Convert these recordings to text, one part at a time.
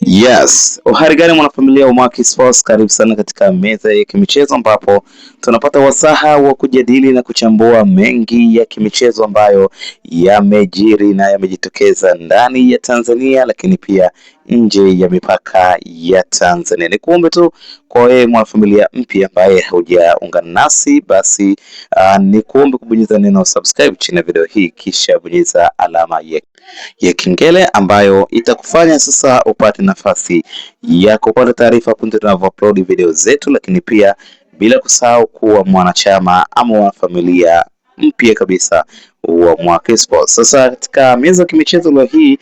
Yes, uhari gani mwanafamilia wa Mwaki Sports, karibu sana katika meza ya kimichezo ambapo tunapata wasaha wa kujadili na kuchambua mengi ya kimichezo ambayo yamejiri na yamejitokeza ndani ya Tanzania, lakini pia nje ya mipaka ya Tanzania. Nikuombe tu kwa wewe mwanafamilia mpya ambaye hujaungana nasi, basi nikuombe kubonyeza neno subscribe chini ya video hii, kisha bonyeza alama ya kengele ambayo itakufanya sasa upate nafasi ya kupata taarifa punde tunavyoupload video zetu, lakini pia bila kusahau kuwa mwanachama ama mwanafamilia mpya kabisa wa Mwaki Sports. Sasa katika meza ya kimichezo leo hii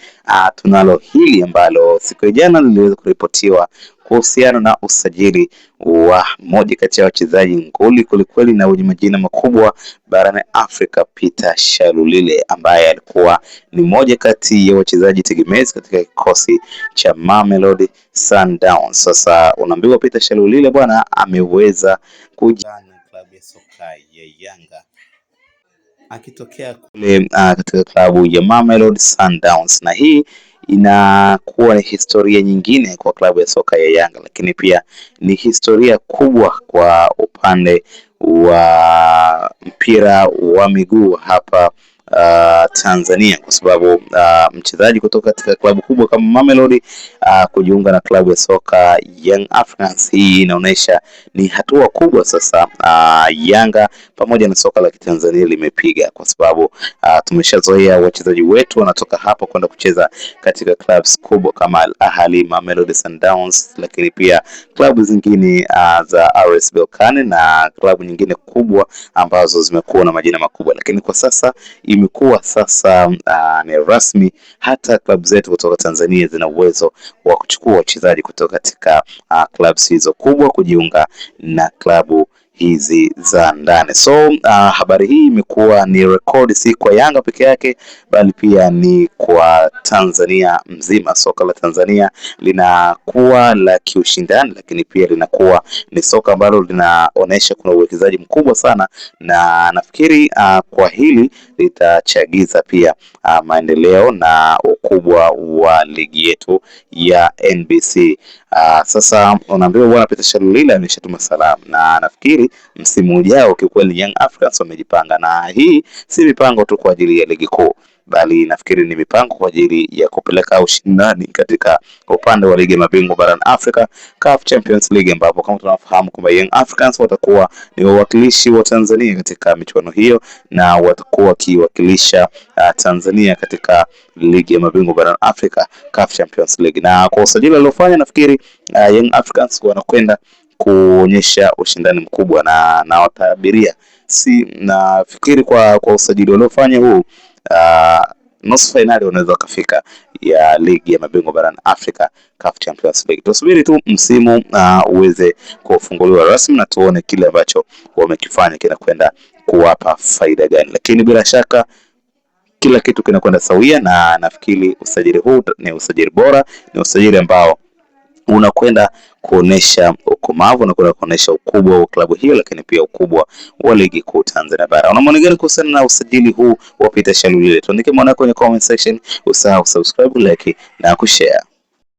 tunalo hili ambalo siku ya jana liliweza kuripotiwa kuhusiana na usajili wa moja kati ya wachezaji nguli kwelikweli na wenye majina makubwa barani Afrika, Peter Shalulile, ambaye alikuwa ni moja kati ya wachezaji tegemezi katika kikosi cha Mamelodi Sundowns. Sasa unaambiwa Peter Shalulile bwana ameweza kuja na klabu ya soka ya Yanga akitokea kule katika klabu ya Mamelodi Sundowns, na hii inakuwa ni historia nyingine kwa klabu ya soka ya Yanga, lakini pia ni historia kubwa kwa upande wa mpira wa miguu hapa Tanzania, kwa sababu mchezaji kutoka katika klabu kubwa kama Mamelodi kujiunga na klabu ya soka Young Africans, hii inaonyesha ni hatua kubwa sasa Yanga pamoja na soka la Kitanzania limepiga, kwa sababu tumeshazoea wachezaji wetu wanatoka hapa kwenda kucheza katika clubs kubwa kama Al Ahly, Mamelodi Sundowns, lakini pia klabu zingine za RS Berkane na klabu nyingine kubwa ambazo zimekuwa na majina makubwa, lakini kwa sasa imekuwa sasa ni rasmi, hata klabu zetu kutoka Tanzania zina uwezo wa kuchukua wachezaji kutoka katika clubs hizo kubwa kujiunga na klabu hizi za ndani. So habari hii imekuwa ni rekodi si kwa Yanga peke yake, bali pia ni kwa Tanzania mzima. Soka la Tanzania linakuwa la kiushindani, lakini pia linakuwa ni soka ambalo linaonesha kuna uwekezaji mkubwa sana, na nafikiri kwa hili litachagiza pia maendeleo na ukubwa wa ligi yetu ya NBC. Sasa unaambiwa bwana Peter Shalulile ameshatuma salamu, na nafikiri msimu ujao kiukweli Young Africans wamejipanga, na hii si mipango tu kwa ajili ya ligi kuu, bali nafikiri ni mipango kwa ajili ya kupeleka ushindani katika upande wa ligi ya mabingwa barani Afrika, CAF Champions League, ambapo kama tunafahamu kwamba Young Africans watakuwa ni wawakilishi wa Tanzania katika michuano hiyo, na watakuwa wakiwakilisha Tanzania katika ligi ya mabingwa barani Afrika, CAF Champions League. Na kwa usajili aliofanya nafikiri Young Africans wanakwenda kuonyesha ushindani mkubwa, na watabiria nafikiri kwa usajili waliofanya huu nusu finali wanaweza kufika ya ligi ya mabingwa barani Afrika, CAF Champions League. Tusubiri tu msimu uweze kufunguliwa rasmi na tuone kile ambacho wamekifanya kinakwenda kuwapa faida gani, lakini bila shaka kila kitu kinakwenda sawia, na nafikiri usajili huu ni usajili bora, ni usajili ambao unakwenda kuonesha ukomavu na kuonesha ukubwa wa klabu hiyo, lakini pia ukubwa wa ligi kuu Tanzania bara. Una maoni gani kuhusiana na usajili huu wa Peter Shalulile? Tuandike maoni yako kwenye comment section, usahau subscribe, like na kushare.